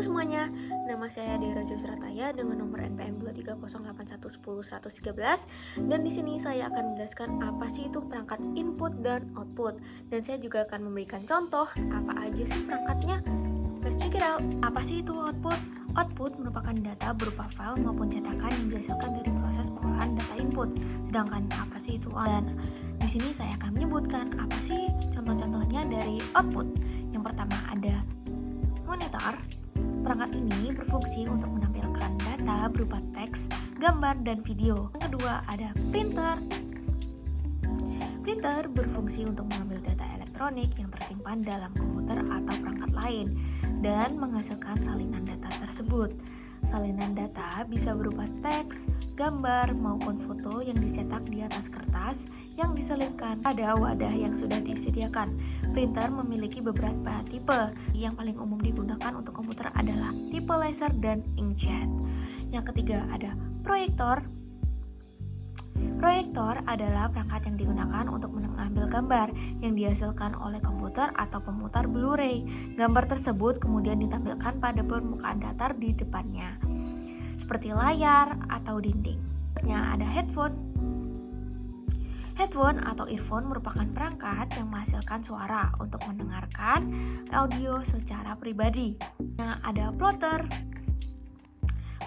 Halo semuanya, nama saya Dera Surataya dengan nomor NPM 23081111113 dan di sini saya akan menjelaskan apa sih itu perangkat input dan output, dan saya juga akan memberikan contoh apa aja sih perangkatnya. Let's check it out. Apa sih itu output? Output merupakan data berupa file maupun cetakan yang dihasilkan dari proses pengolahan data input. Sedangkan apa sih itu? Dan di sini saya akan menyebutkan apa sih contoh-contohnya dari output. Yang pertama ada monitor. Perangkat ini berfungsi untuk menampilkan data berupa teks, gambar, dan video. Yang kedua ada printer. Printer berfungsi untuk mengambil data elektronik yang tersimpan dalam komputer atau perangkat lain dan menghasilkan salinan data tersebut. Salinan data bisa berupa teks, gambar, maupun foto yang dicetak di atas kertas yang diselipkan pada wadah yang sudah disediakan. Printer memiliki beberapa tipe. Yang paling umum digunakan untuk komputer adalah tipe laser dan inkjet. Yang ketiga ada proyektor. Proyektor adalah perangkat yang digunakan untuk mengambil gambar yang dihasilkan oleh komputer atau pemutar Blu-ray. Gambar tersebut kemudian ditampilkan pada permukaan datar di depannya, seperti layar atau dinding. Ada headphone. Headphone atau earphone merupakan perangkat yang menghasilkan suara untuk mendengarkan audio secara pribadi. Ada plotter.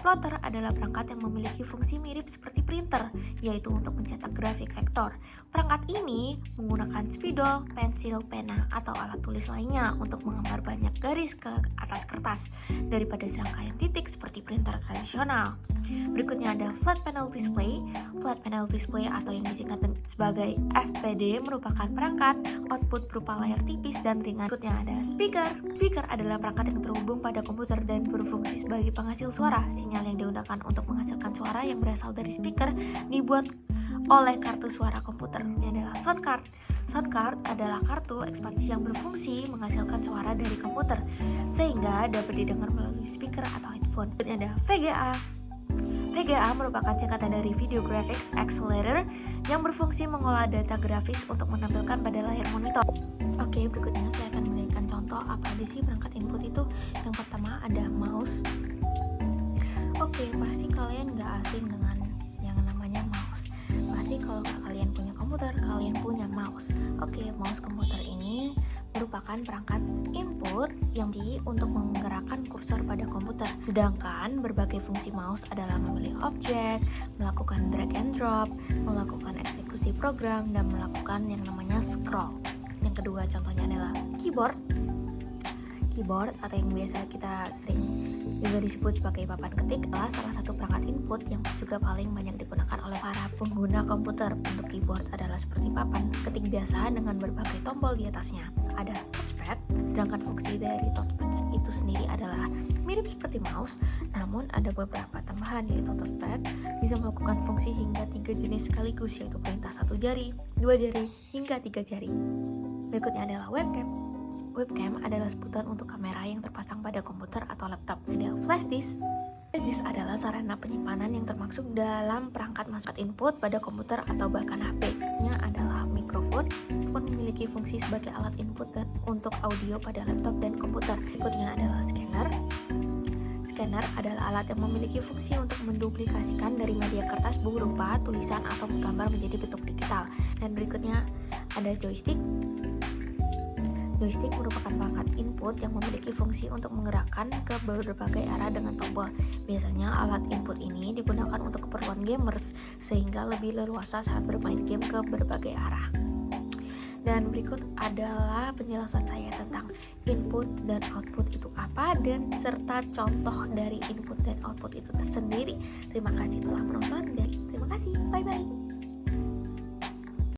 Plotter adalah perangkat yang memiliki fungsi mirip seperti printer, yaitu untuk mencetak grafik vektor. Perangkat ini menggunakan spidol, pensil, pena, atau alat tulis lainnya untuk menggambar banyak garis ke atas kertas daripada serangkaian titik seperti printer tradisional. Berikutnya ada flat panel display. Flat panel display atau yang disingkat sebagai FPD merupakan perangkat output berupa layar tipis dan ringan. Berikutnya ada speaker. Speaker adalah perangkat yang terhubung pada komputer dan berfungsi sebagai penghasil suara. Sinyal yang digunakan untuk menghasilkan suara yang berasal dari speaker dibuat oleh kartu suara komputer. Ini adalah sound card. Sound card adalah kartu ekspansi yang berfungsi menghasilkan suara dari komputer sehingga dapat didengar melalui speaker atau headphone. Ini ada VGA. VGA merupakan singkatan dari Video Graphics Accelerator yang berfungsi mengolah data grafis untuk menampilkan pada layar monitor. Oke, berikutnya saya akan memberikan contoh apa aja sih perangkat input itu. Yang pertama ada mouse. Oke, pasti kalian nggak asing dengan yang namanya mouse. Pasti kalau kalian punya komputer, kalian punya mouse. Oke, mouse komputer ini merupakan perangkat input yang untuk menggerakkan kursor pada komputer. Sedangkan berbagai fungsi mouse adalah memilih objek, melakukan drag and drop, melakukan eksekusi program, dan melakukan yang namanya scroll. Yang kedua contohnya adalah keyboard. Keyboard atau yang biasa kita sering juga disebut sebagai papan ketik adalah salah satu perangkat input yang juga paling banyak digunakan oleh para pengguna komputer. Untuk keyboard adalah seperti papan ketik biasa dengan berbagai tombol di atasnya. Ada touchpad, sedangkan fungsi dari touchpad itu sendiri adalah mirip seperti mouse, namun ada beberapa tambahan, yaitu touchpad bisa melakukan fungsi hingga 3 jenis sekaligus, yaitu perintah 1 jari, 2 jari, hingga 3 jari. Berikutnya adalah webcam. Webcam adalah sebutan untuk kamera yang terpasang pada komputer atau laptop. Ada flash disk. Flash disk adalah sarana penyimpanan yang termasuk dalam perangkat masuk input pada komputer atau bahkan HP-nya adalah mikrofon. Mikrofon memiliki fungsi sebagai alat input dan untuk audio pada laptop dan komputer. Berikutnya adalah scanner. Scanner adalah alat yang memiliki fungsi untuk menduplikasikan dari media kertas berupa tulisan atau gambar menjadi bentuk digital. Dan berikutnya ada joystick. Joystick merupakan perangkat input yang memiliki fungsi untuk menggerakkan ke berbagai arah dengan tombol. Biasanya alat input ini digunakan untuk keperluan gamers sehingga lebih leluasa saat bermain game ke berbagai arah. Dan berikut adalah penjelasan saya tentang input dan output itu apa dan serta contoh dari input dan output itu tersendiri. Terima kasih telah menonton dan terima kasih. Bye bye.